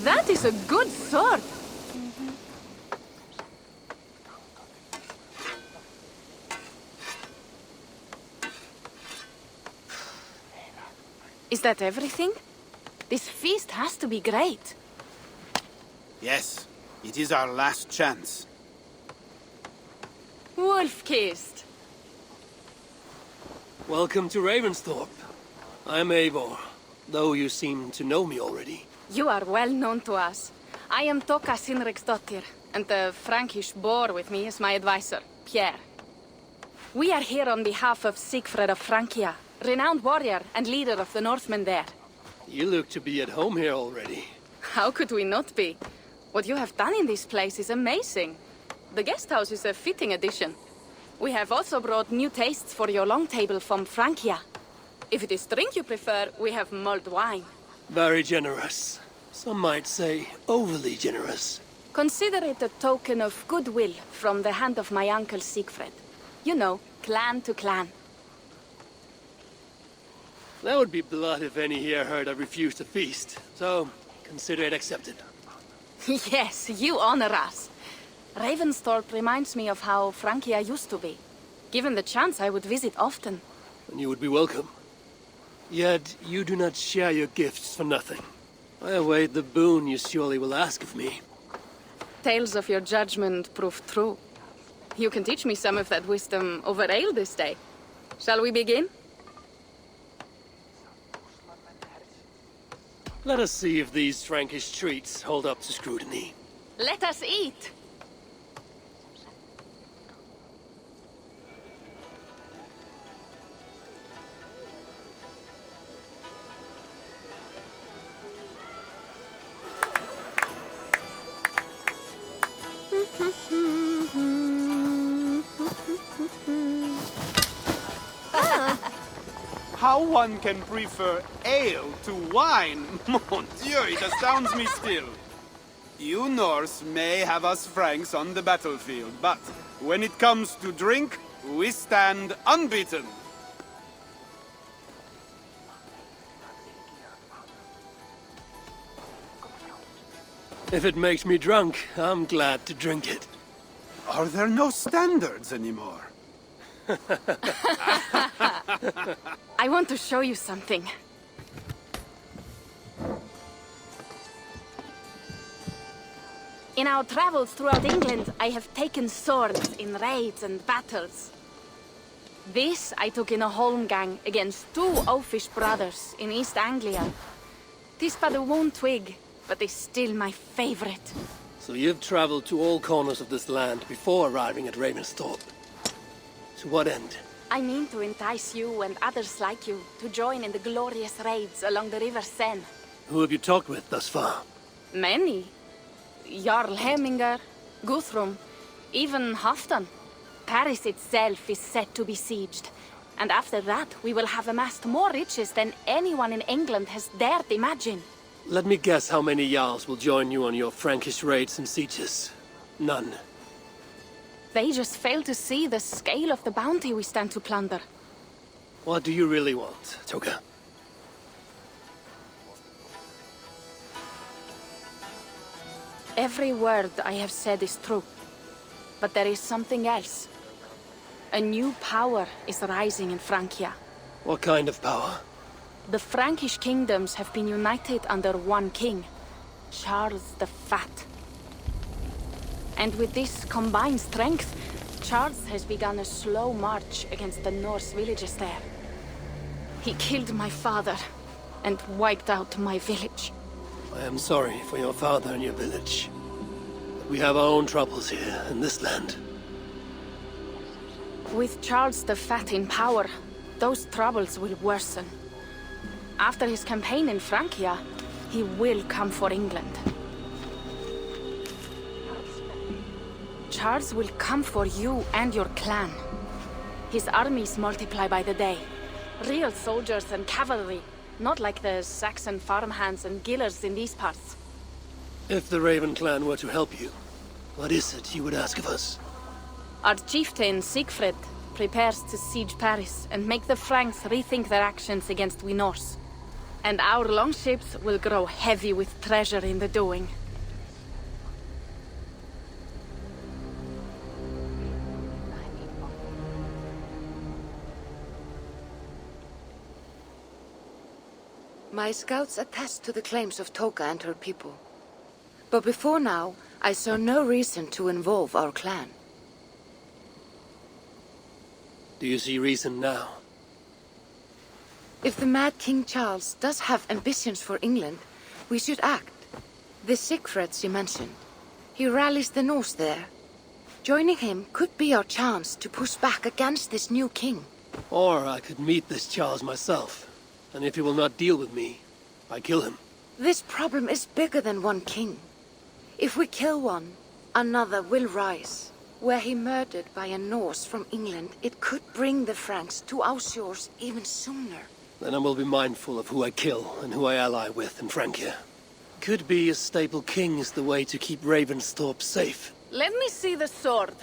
That is a good sword. Is that everything? This feast has to be great. Yes, it is our last chance. Wolf-kissed. Welcome to Ravensthorpe. I'm Eivor, though you seem to know me already. You are well known to us. I am Toka Sinriksdottir, and the Frankish boar with me is my advisor, Pierre. We are here on behalf of Sigfred of Francia, renowned warrior and leader of the Northmen there. You look to be at home here already. How could we not be? What you have done in this place is amazing. The guest house is a fitting addition. We have also brought new tastes for your long table from Francia. If it is drink you prefer, we have mulled wine. Very generous. Some might say overly generous. Consider it a token of goodwill from the hand of my uncle Sigfred. You know, clan to clan. That would be blood if any here heard I refused to feast, so consider it accepted. Yes, you honor us. Ravensthorpe reminds me of how Francia used to be. Given the chance, I would visit often. And you would be welcome. Yet you do not share your gifts for nothing. I await the boon you surely will ask of me. Tales of your judgment prove true. You can teach me some of that wisdom over ale this day. Shall we begin? Let us see if these Frankish treats hold up to scrutiny. Let us eat! How one can prefer ale to wine? Mon Dieu, it astounds me still. You Norse may have us Franks on the battlefield, but when it comes to drink, we stand unbeaten. If it makes me drunk, I'm glad to drink it. Are there no standards anymore? I want to show you something. In our travels throughout England, I have taken swords in raids and battles. This I took in a holmgang against two oafish brothers in East Anglia. 'Tis but a worn twig, but is still my favorite. So you've traveled to all corners of this land before arriving at Ravensthorpe. To what end? I mean to entice you and others like you to join in the glorious raids along the River Seine. Who have you talked with thus far? Many. Jarl Heminger, Guthrum, even Halfdan. Paris itself is set to be besieged. And after that, we will have amassed more riches than anyone in England has dared imagine. Let me guess how many Jarls will join you on your Frankish raids and sieges. None. They just fail to see the scale of the bounty we stand to plunder. What do you really want, Toka? Every word I have said is true. But there is something else. A new power is rising in Francia. What kind of power? The Frankish kingdoms have been united under one king, Charles the Fat. And with this combined strength, Charles has begun a slow march against the Norse villages there. He killed my father and wiped out my village. I am sorry for your father and your village. But we have our own troubles here in this land. With Charles the Fat in power, those troubles will worsen. After his campaign in Francia, he will come for England. Charles will come for you and your clan. His armies multiply by the day. Real soldiers and cavalry, not like the Saxon farmhands and gillers in these parts. If the Raven clan were to help you, what is it you would ask of us? Our chieftain, Sigfred, prepares to siege Paris and make the Franks rethink their actions against we Norse. And our longships will grow heavy with treasure in the doing. My scouts attest to the claims of Toka and her people. But before now, I saw no reason to involve our clan. Do you see reason now? If the Mad King Charles does have ambitions for England, we should act. The Sigfrids you mentioned. He rallies the Norse there. Joining him could be our chance to push back against this new king. Or I could meet this Charles myself. And if he will not deal with me, I kill him. This problem is bigger than one king. If we kill one, another will rise. Were he murdered by a Norse from England, it could bring the Franks to our shores even sooner. Then I will be mindful of who I kill and who I ally with in Francia. Could be a stable king is the way to keep Ravensthorpe safe. Let me see the sword.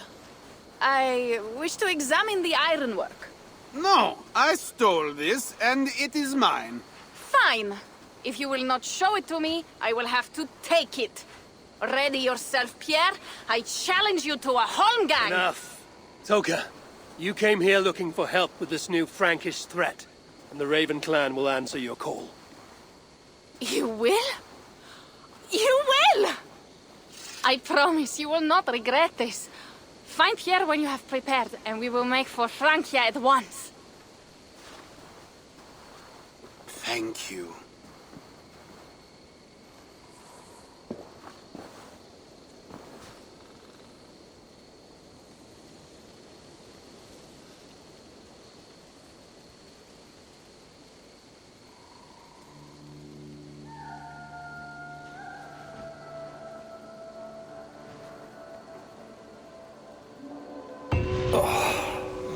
I wish to examine the ironwork. No, I stole this, and it is mine. Fine. If you will not show it to me, I will have to take it. Ready yourself, Pierre. I challenge you to a holmgang. Enough. Toka, you came here looking for help with this new Frankish threat, and the Raven clan will answer your call. You will? You will! I promise you will not regret this. Find Pierre when you have prepared, and we will make for Francia at once. Thank you.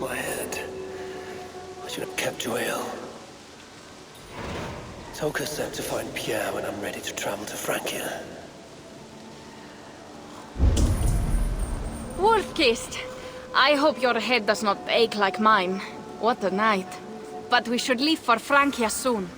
My head. I should have kept well. Toka said to find Pierre when I'm ready to travel to Francia. Wolf-kissed. I hope your head does not ache like mine. What a night. But we should leave for Francia soon.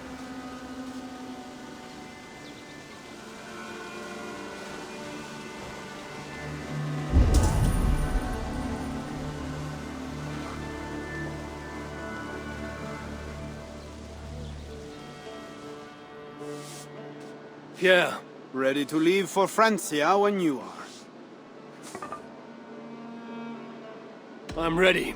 Pierre. Ready to leave for Francia when you are. I'm ready.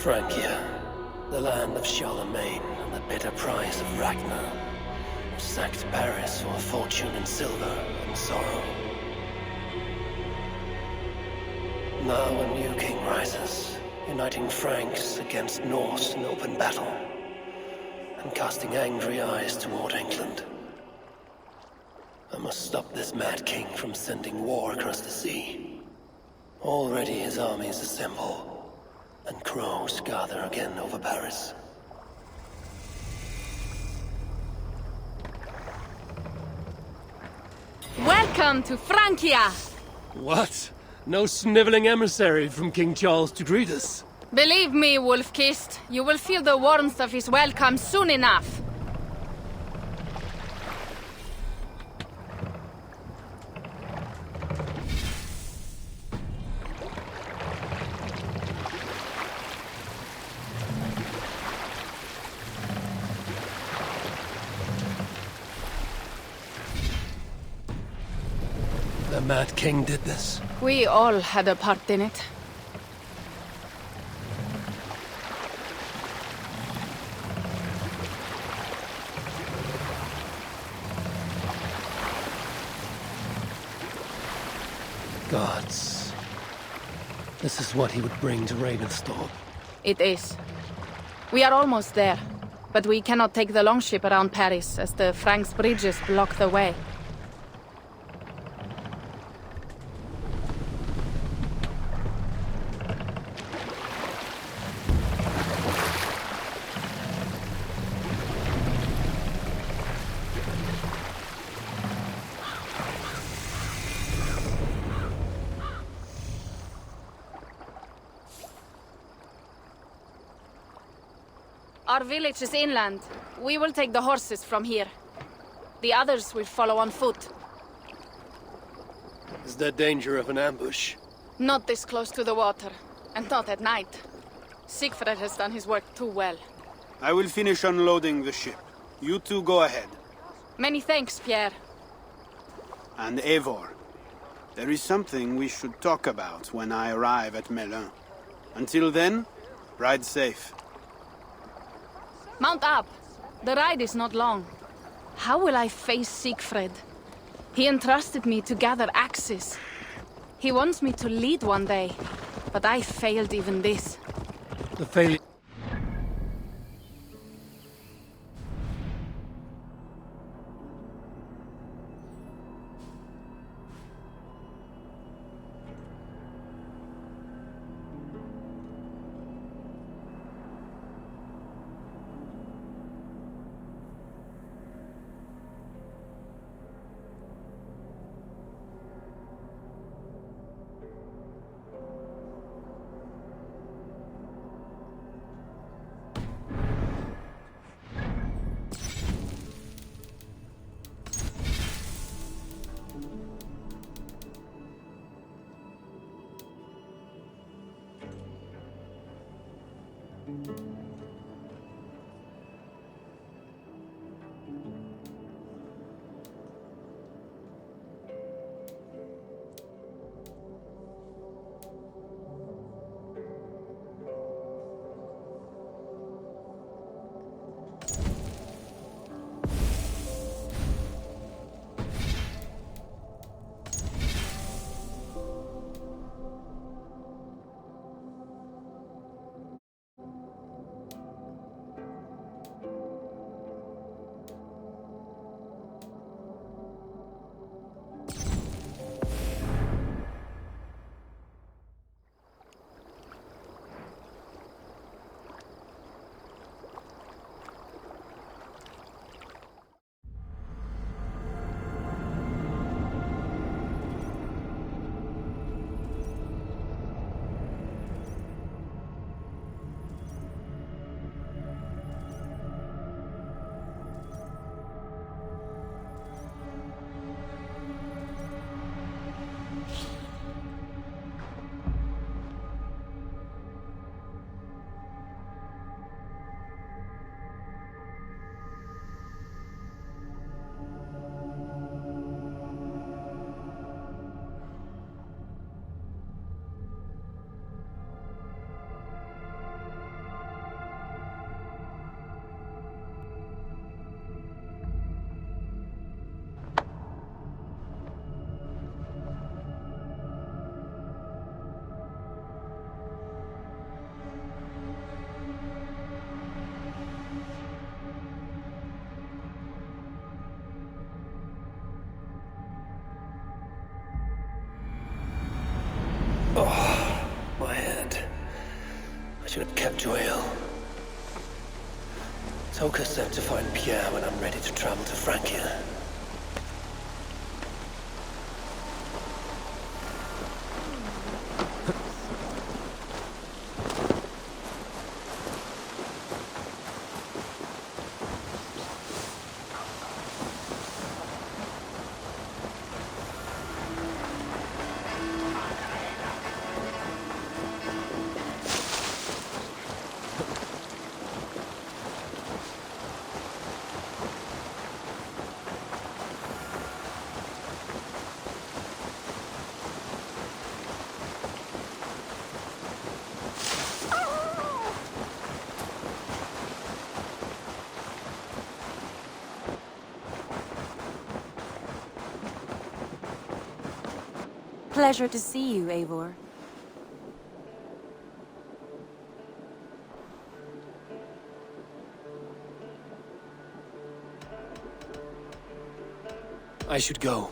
Francia, the land of Charlemagne and the bitter prize of Ragnar. sacked Paris for a fortune in silver and sorrow. Now a new king rises, uniting Franks against Norse in open battle, and casting angry eyes toward England. I must stop this mad king from sending war across the sea. Already his armies assemble, and crows gather again over Paris. Welcome to Francia! What? No sniveling emissary from King Charles to greet us? Believe me, Wolf-Kissed, you will feel the warmth of his welcome soon enough. The Mad King did this. We all had a part in it. Gods. This is what he would bring to Ravensthorpe. It is. We are almost there, but we cannot take the longship around Paris as the Franks' bridges block the way. Our village is inland. We will take the horses from here. The others will follow on foot. Is there danger of an ambush? Not this close to the water, and not at night. Siegfried has done his work too well. I will finish unloading the ship. You two go ahead. Many thanks, Pierre. And Eivor, there is something we should talk about when I arrive at Melun. Until then, ride safe. Mount up. The ride is not long. How will I face Siegfried? He entrusted me to gather axes. He wants me to lead one day, but I failed even this. The failure... to Ale. Toka said to find Pierre when I'm ready to travel to Francia. Pleasure to see you, Eivor. I should go.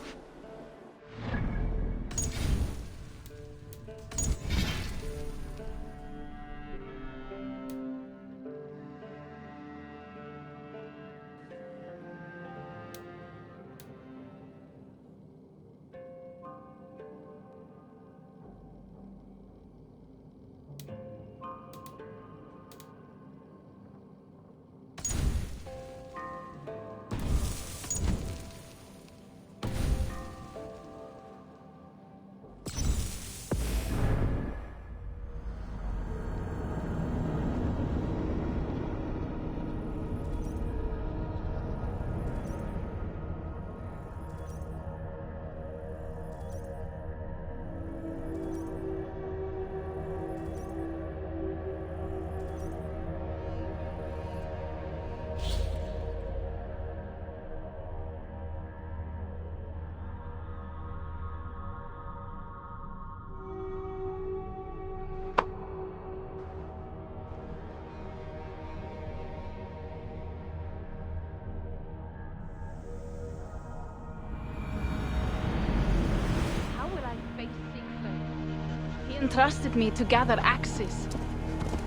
He entrusted me to gather axes.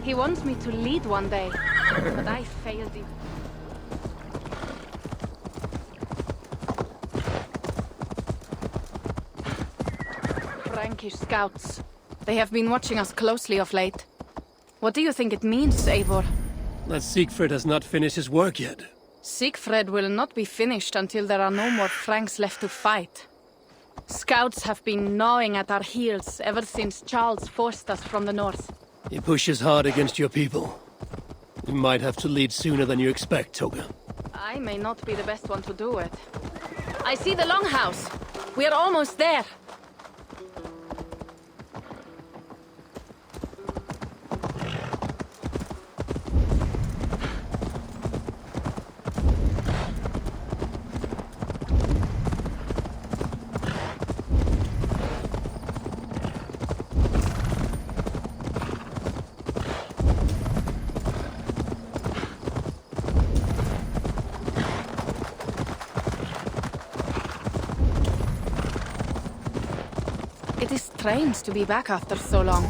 He wants me to lead one day, but I failed him. Frankish scouts. They have been watching us closely of late. What do you think it means, Eivor? That Siegfried has not finished his work yet. Siegfried will not be finished until there are no more Franks left to fight. Scouts have been gnawing at our heels ever since Charles forced us from the north. He pushes hard against your people. You might have to lead sooner than you expect, Toga. I may not be the best one to do it. I see the Longhouse. We are almost there. It is strange to be back after so long.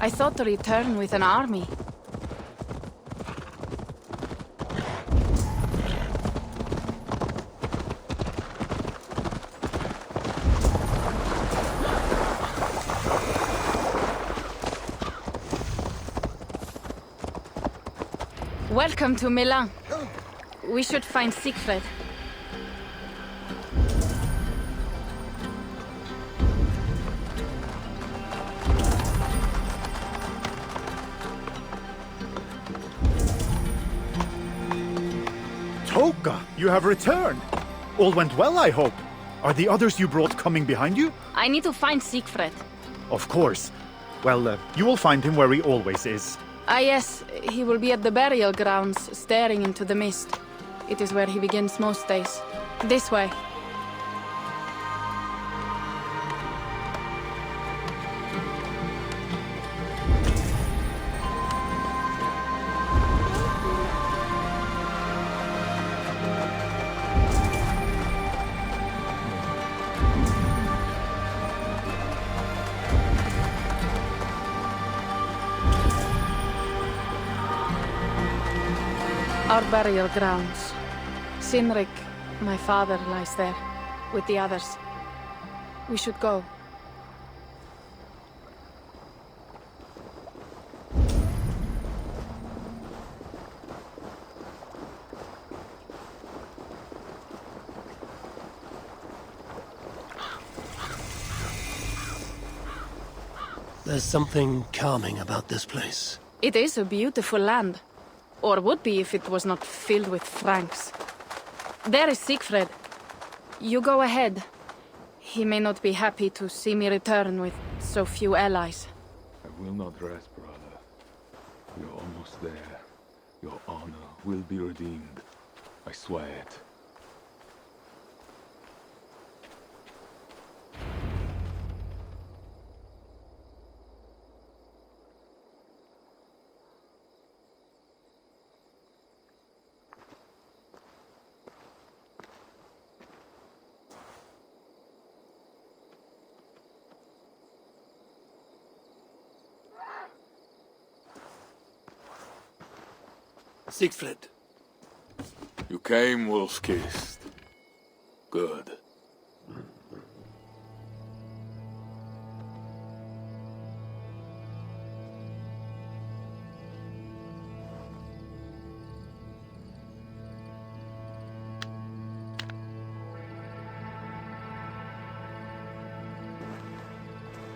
I thought to return with an army. Welcome to Milan. We should find Siegfried. Toka, you have returned. All went well, I hope. Are the others you brought coming behind you? I need to find Siegfried. Of course. Well, you will find him where he always is. Ah yes, he will be at the burial grounds, staring into the mist. It is where he begins most days. This way. Our burial grounds. Cynric, my father, lies there, with the others. We should go. There's something calming about this place. It is a beautiful land. Or would be if it was not filled with Franks. There is Siegfried. You go ahead. He may not be happy to see me return with so few allies. I will not rest, brother. You're almost there. Your honor will be redeemed. I swear it. Siegfried. You came wolf-kissed. Good.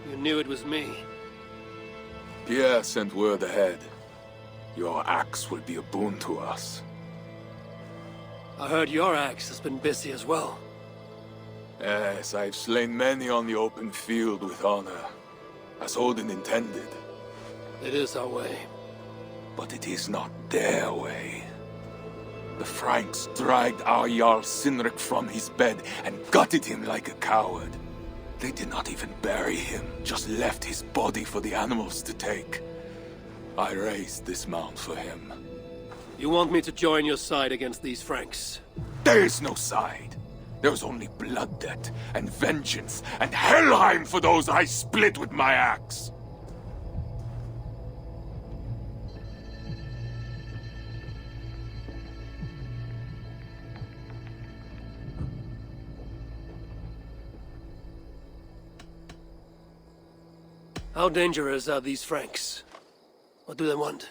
You knew it was me. Pierre sent word ahead. Your axe will be a boon to us. I heard your axe has been busy as well. Yes, I've slain many on the open field with honor, as Odin intended. It is our way. But it is not their way. The Franks dragged our Jarl Cynric from his bed and gutted him like a coward. They did not even bury him, just left his body for the animals to take. I raised this mound for him. You want me to join your side against these Franks? There is no side. There is only blood debt and vengeance and Helheim for those I split with my axe. How dangerous are these Franks? What do they want?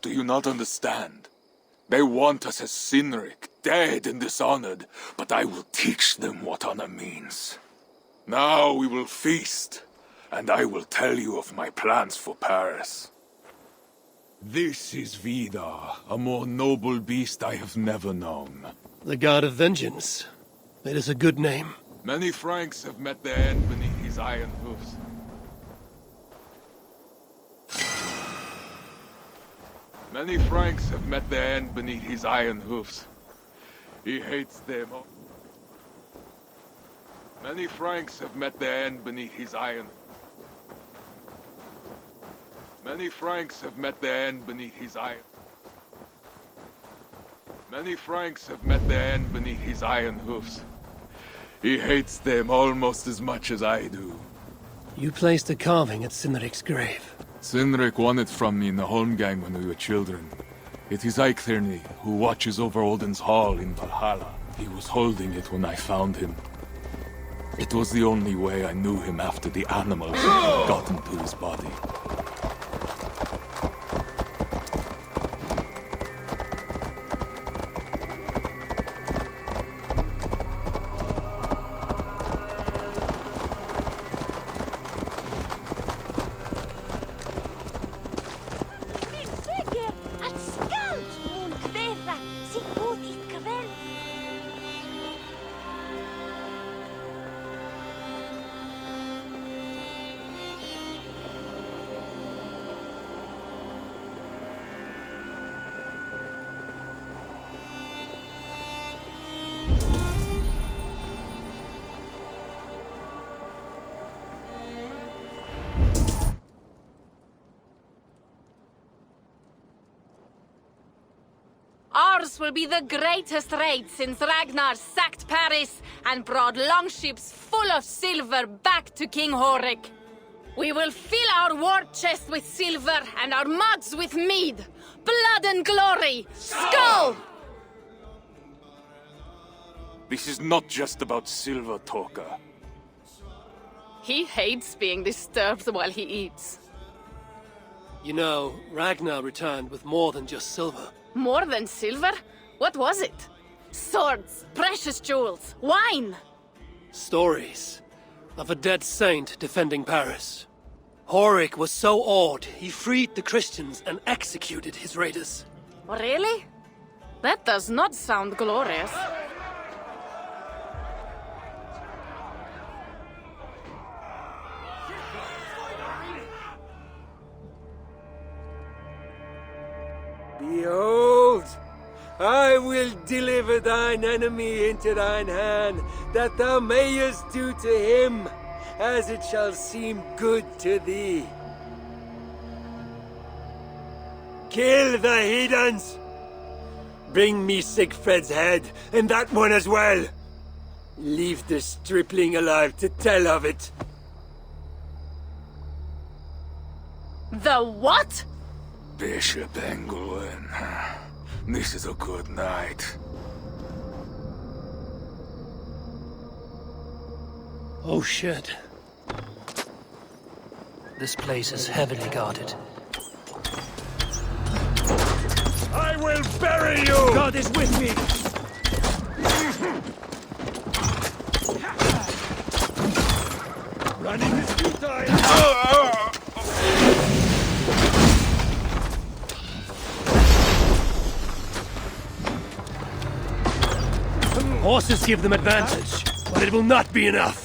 Do you not understand? They want us as Cynric, dead and dishonored, but I will teach them what honor means. Now we will feast, and I will tell you of my plans for Paris. This is Vidar, a more noble beast I have never known. The God of Vengeance. It is a good name. Many Franks have met their end beneath his iron hoofs. Many Franks have met their end beneath his iron hoofs. He hates them. Many Franks have met their end beneath his iron. Many Franks have met their end beneath his iron. Many Franks have met their end beneath his iron hoofs. He hates them almost as much as I do. You placed a carving at Cynric's grave. Cynric won it from me in the Holmgang when we were children. It is Eikthirni, who watches over Odin's hall in Valhalla. He was holding it when I found him. It was the only way I knew him after the animals got into his body. Ours will be the greatest raid since Ragnar sacked Paris and brought longships full of silver back to King Horik. We will fill our war chest with silver and our mugs with mead. Blood and glory! Skull! This is not just about silver, Toka. He hates being disturbed while he eats. You know, Ragnar returned with more than just silver. More than silver? What was it? Swords, precious jewels, wine! Stories of a dead saint defending Paris. Horik was so awed, he freed the Christians and executed his raiders. Really? That does not sound glorious. Behold, I will deliver thine enemy into thine hand, that thou mayest do to him as it shall seem good to thee. Kill the heathens! Bring me Sigfred's head, and that one as well. Leave the stripling alive to tell of it. The what? Bishop Engelwin. This is a good night. Oh shit. This place is heavily guarded. I will bury you! God is with me! Running is futile! Horses give them advantage, but it will not be enough.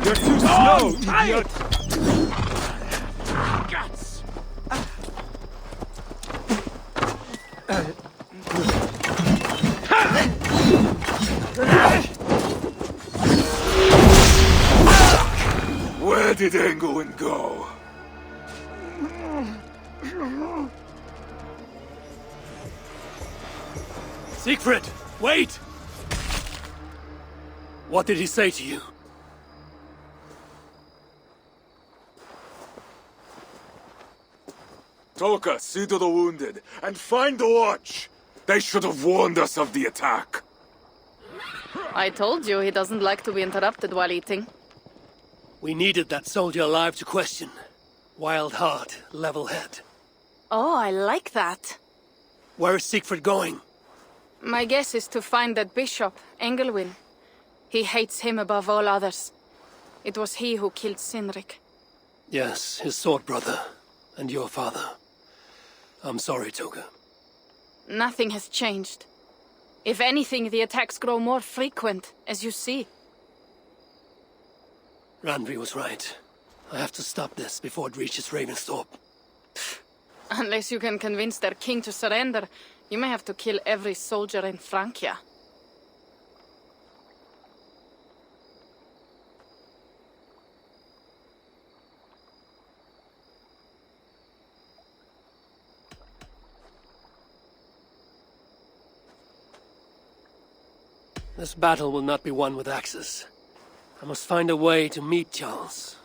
You're too slow, idiot! Guts! Where did Engelwin go? Siegfried, wait! What did he say to you? Toka, see to the wounded, and find the watch! They should have warned us of the attack. I told you he doesn't like to be interrupted while eating. We needed that soldier alive to question. Wild heart, level head. Oh, I like that. Where is Siegfried going? My guess is to find that bishop, Engelwin. He hates him above all others. It was he who killed Cynric. Yes, his sword brother. And your father. I'm sorry, Toga. Nothing has changed. If anything, the attacks grow more frequent, as you see. Randvi was right. I have to stop this before it reaches Ravensthorpe. Unless you can convince their king to surrender, you may have to kill every soldier in Francia. This battle will not be won with axes. I must find a way to meet Charles.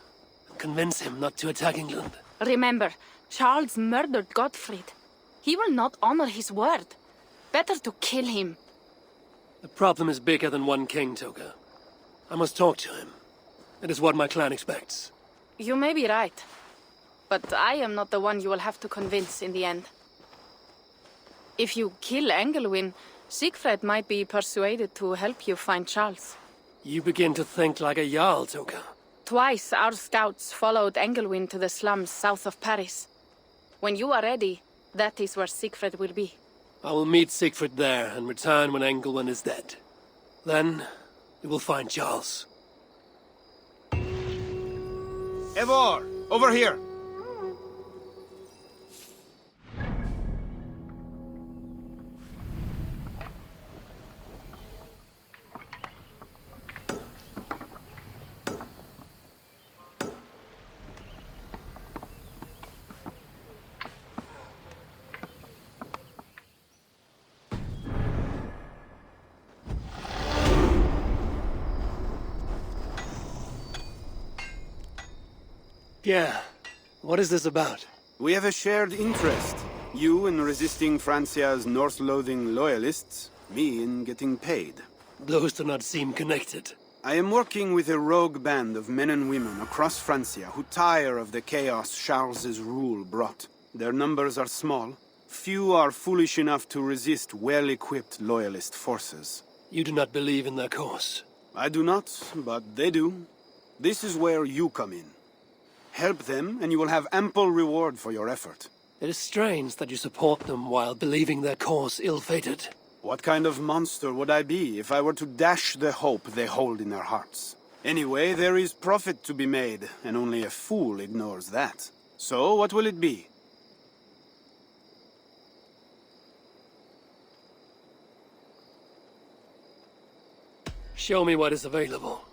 And convince him not to attack England. Remember, Charles murdered Godfried. He will not honor his word. Better to kill him. The problem is bigger than one king, Toga. I must talk to him. It is what my clan expects. You may be right. But I am not the one you will have to convince in the end. If you kill Engelwin, Siegfried might be persuaded to help you find Charles. You begin to think like a Jarl, Toga. Twice our scouts followed Engelwin to the slums south of Paris. When you are ready, that is where Siegfried will be. I will meet Siegfried there and return when Engelwin is dead. Then, we will find Charles. Eivor, over here! Yeah. What is this about? We have a shared interest. You in resisting Francia's Norse-loathing loyalists, me in getting paid. Those do not seem connected. I am working with a rogue band of men and women across Francia who tire of the chaos Charles's rule brought. Their numbers are small. Few are foolish enough to resist well-equipped loyalist forces. You do not believe in their cause. I do not, but they do. This is where you come in. Help them, and you will have ample reward for your effort. It is strange that you support them while believing their cause ill-fated. What kind of monster would I be if I were to dash the hope they hold in their hearts? Anyway, there is profit to be made, and only a fool ignores that. So, what will it be? Show me what is available.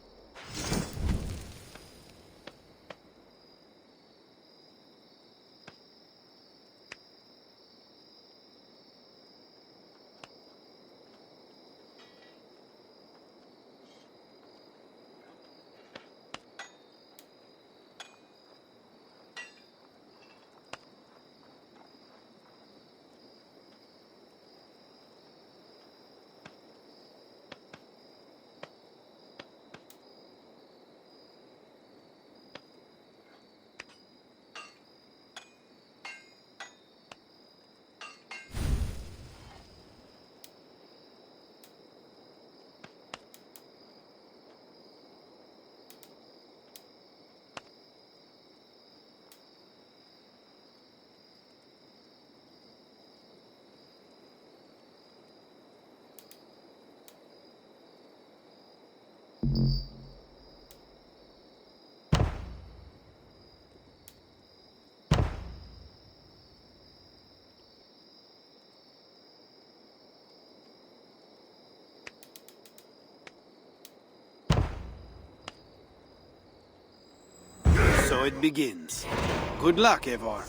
So it begins. Good luck, Eivor.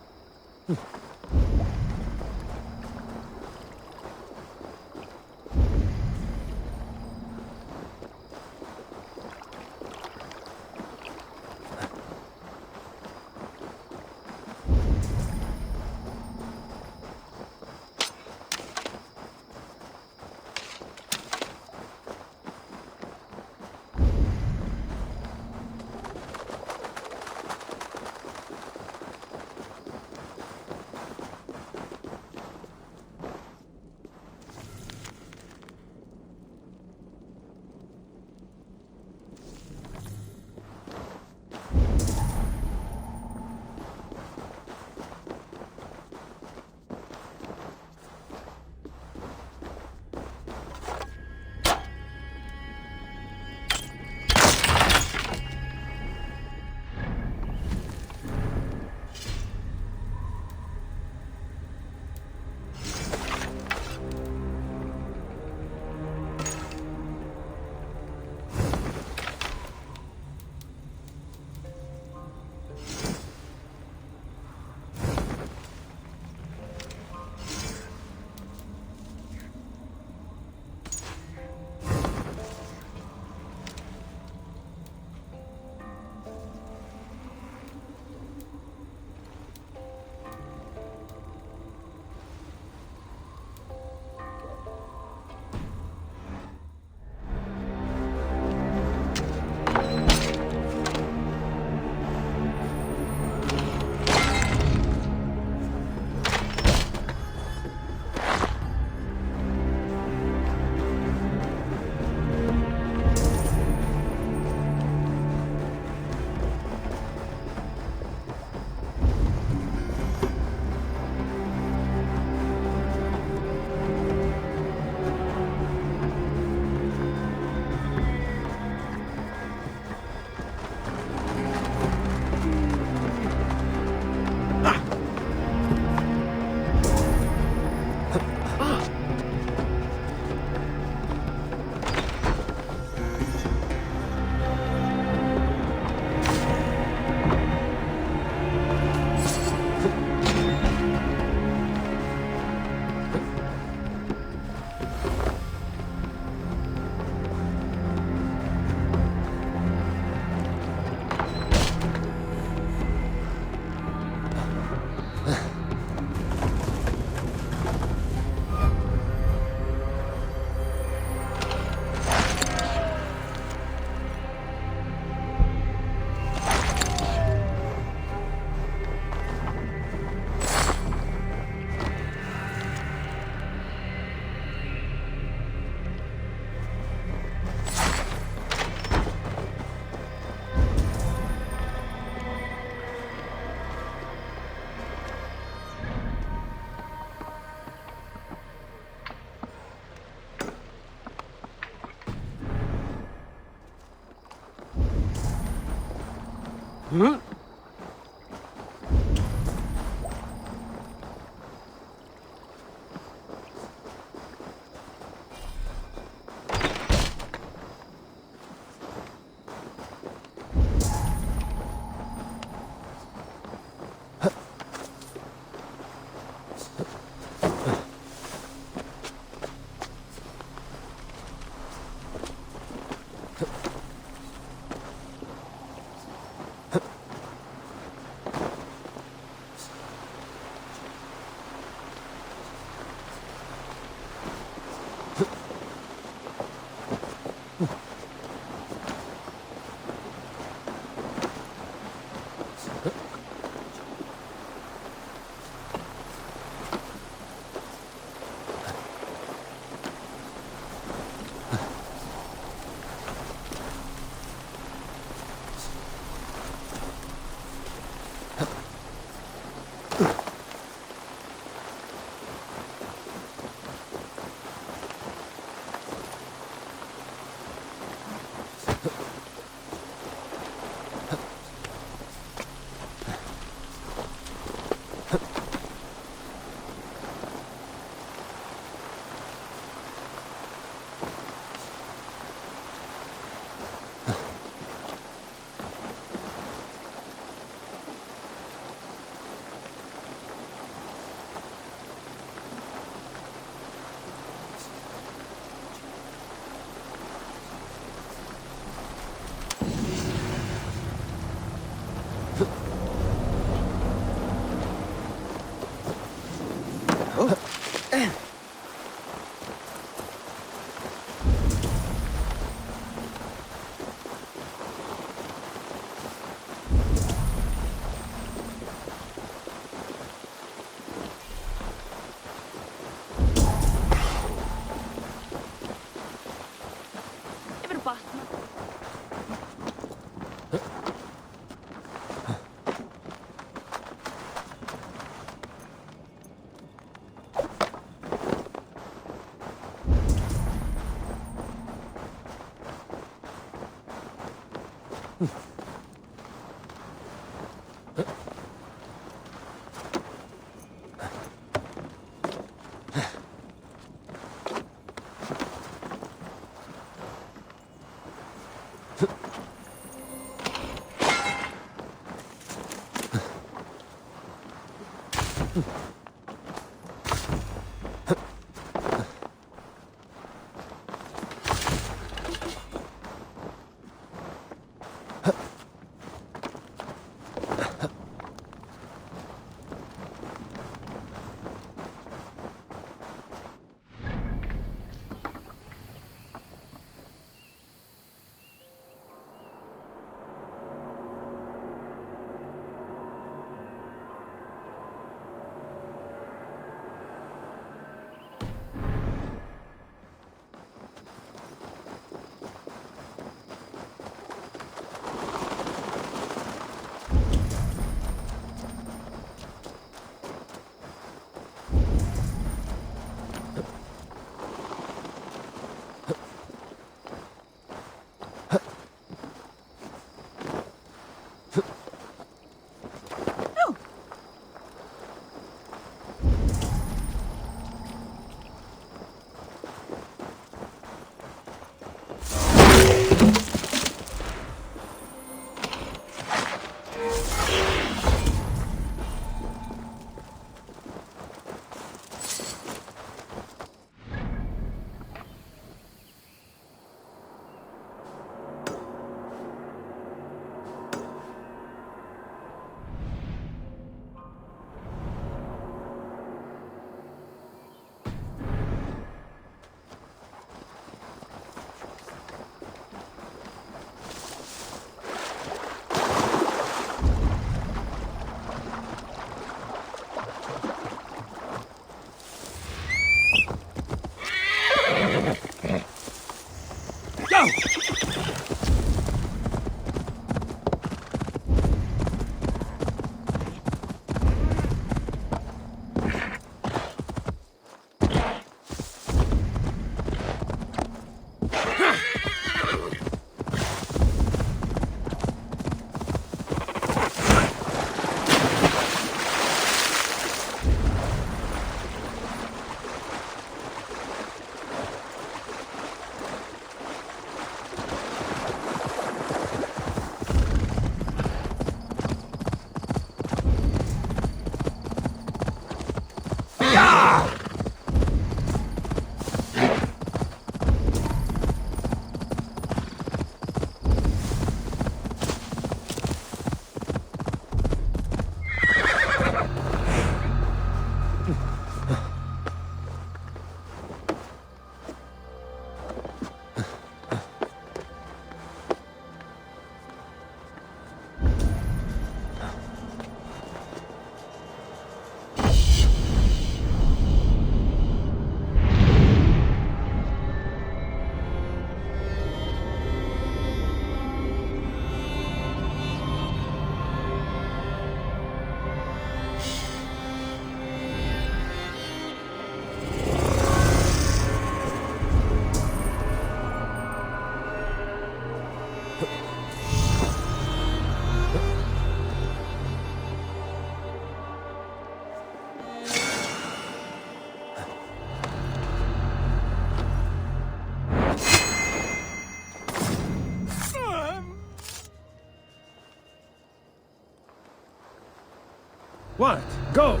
What? Go!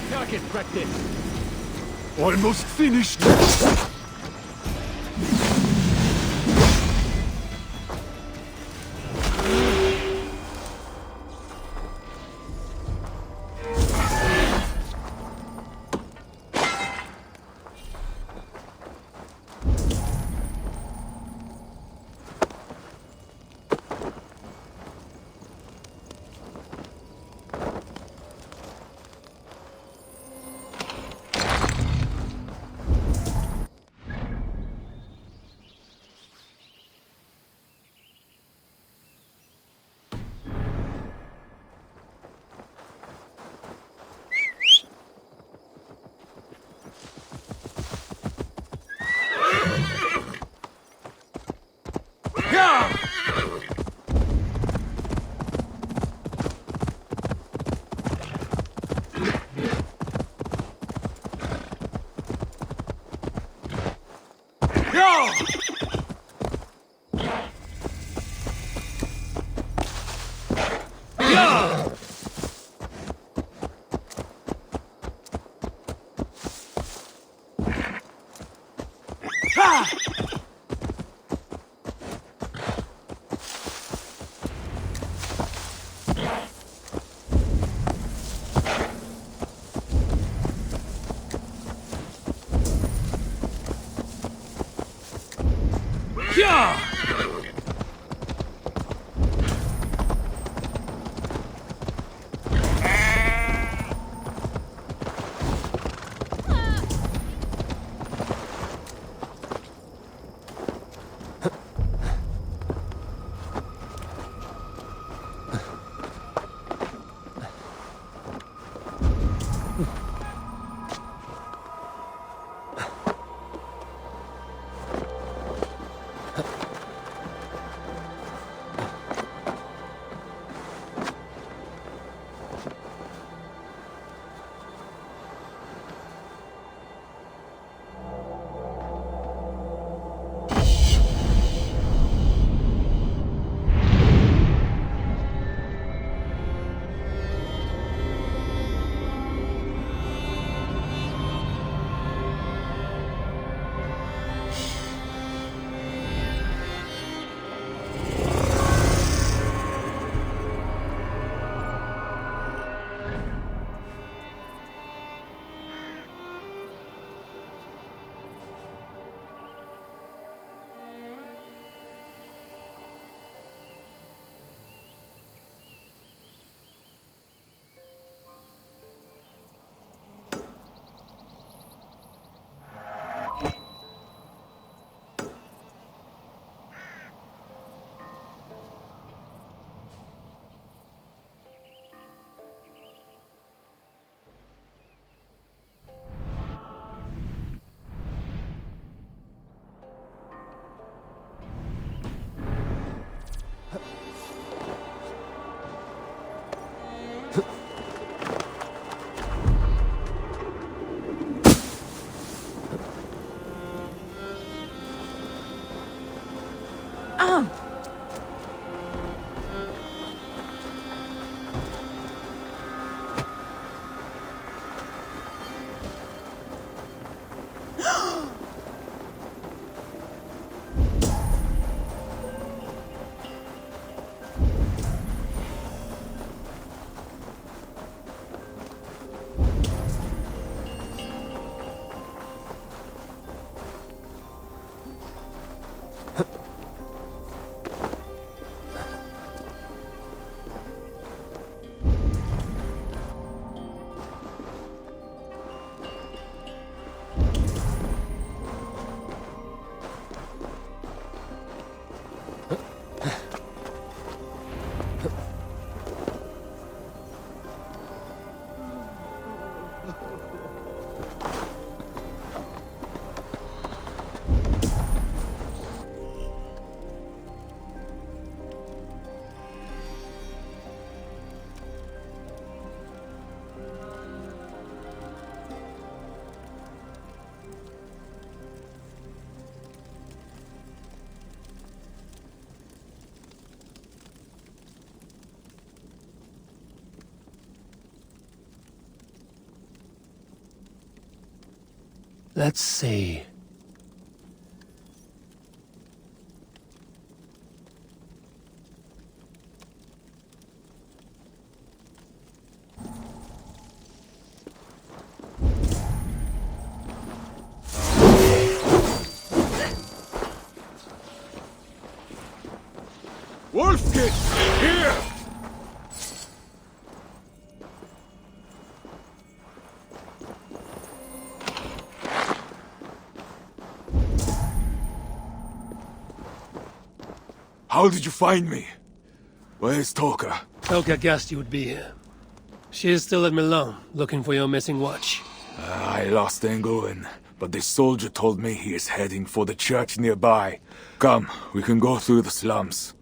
Target practice. Almost finished. Let's see. Wolfkiss, here! How did you find me? Where's Toka? Toka guessed you would be here. She is still at Milan, looking for your missing watch. I lost Englewen, but this soldier told me he is heading for the church nearby. Come, we can go through the slums.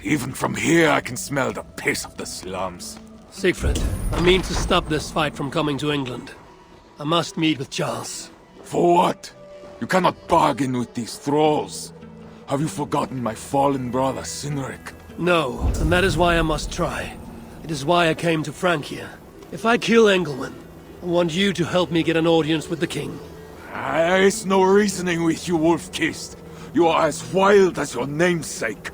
Even from here I can smell the piss of the slums. Siegfried, I mean to stop this fight from coming to England. I must meet with Charles. For what? You cannot bargain with these thralls. Have you forgotten my fallen brother, Cynric? No, and that is why I must try. It is why I came to Francia. If I kill Engelman, I want you to help me get an audience with the king. There is no reasoning with you, Wolf-Kissed. You are as wild as your namesake.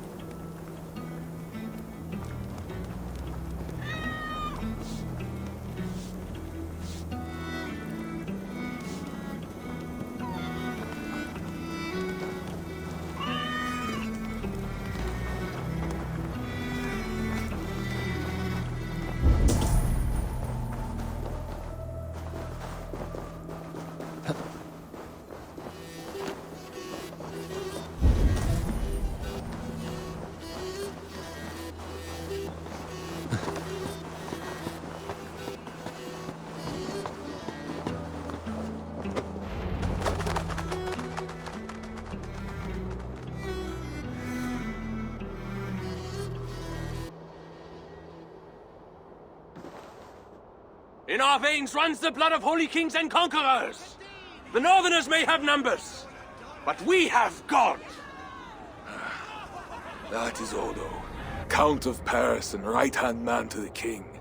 In our veins runs the blood of holy kings and conquerors. The Northerners may have numbers, but we have God. That is Odo, Count of Paris and right-hand man to the king.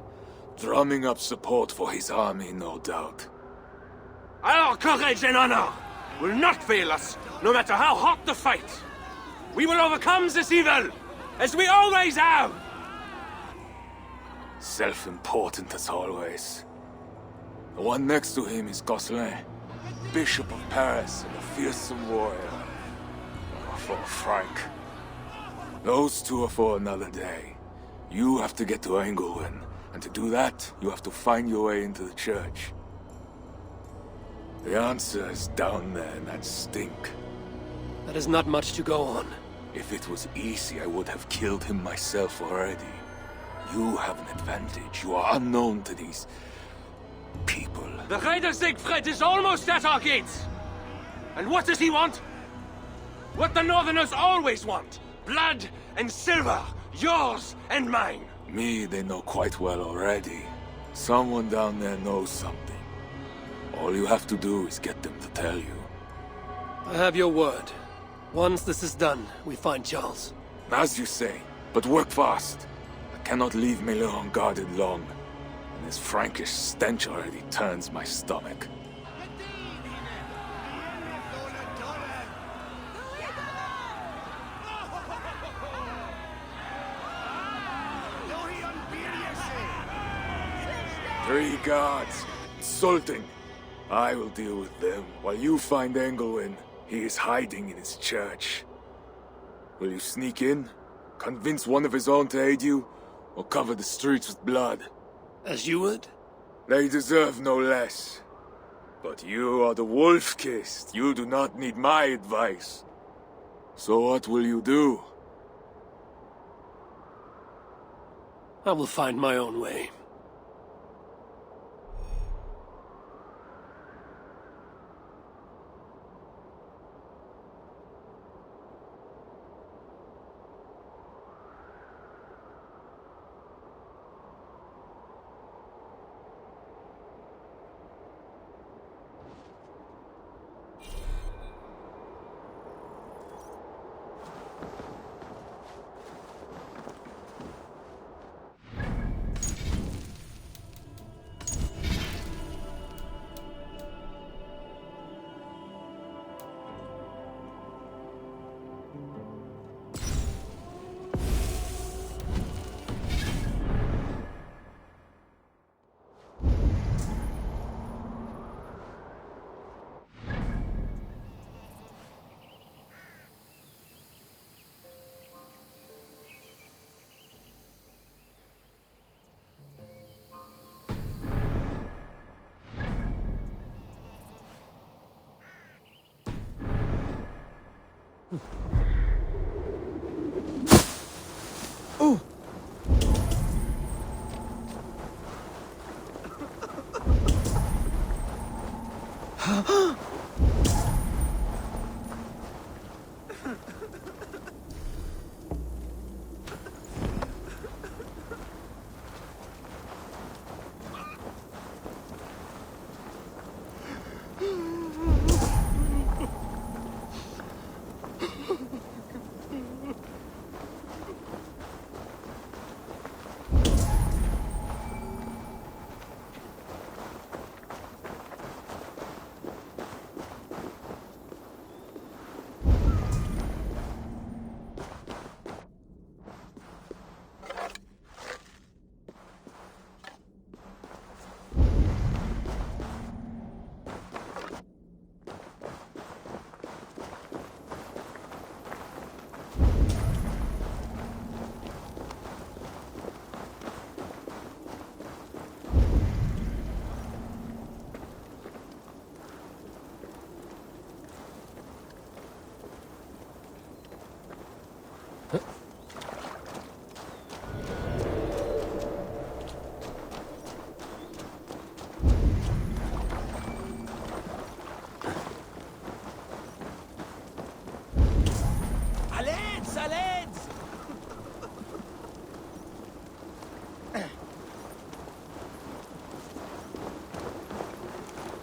Drumming up support for his army, no doubt. Our courage and honor will not fail us, no matter how hot the fight. We will overcome this evil, as we always have. Self-important as always. The one next to him is Gosselin, Bishop of Paris and a fearsome warrior. For Frank. Those two are for another day. You have to get to Engelwen, and to do that, you have to find your way into the church. The answer is down there in that stink. That is not much to go on. If it was easy, I would have killed him myself already. You have an advantage. You are unknown to these people. The Raider Siegfried is almost at our gates. And what does he want? What the Northerners always want. Blood and silver. Yours and mine. Me, they know quite well already. Someone down there knows something. All you have to do is get them to tell you. I have your word. Once this is done, we find Charles. As you say, but work fast. I cannot leave Milan unguarded long. And this Frankish stench already turns my stomach. Three guards, insulting. I will deal with them, while you find Engelwen. He is hiding in his church. Will you sneak in? Convince one of his own to aid you? Or cover the streets with blood? As you would? They deserve no less. But you are the Wolf-Kissed. You do not need my advice. So what will you do? I will find my own way.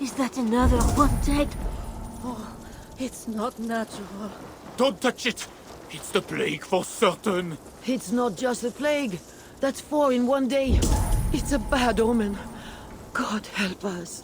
Is that another one dead? Oh, it's not natural. Don't touch it! It's the plague for certain! It's not just the plague. That's 4 in one day. It's a bad omen. God help us.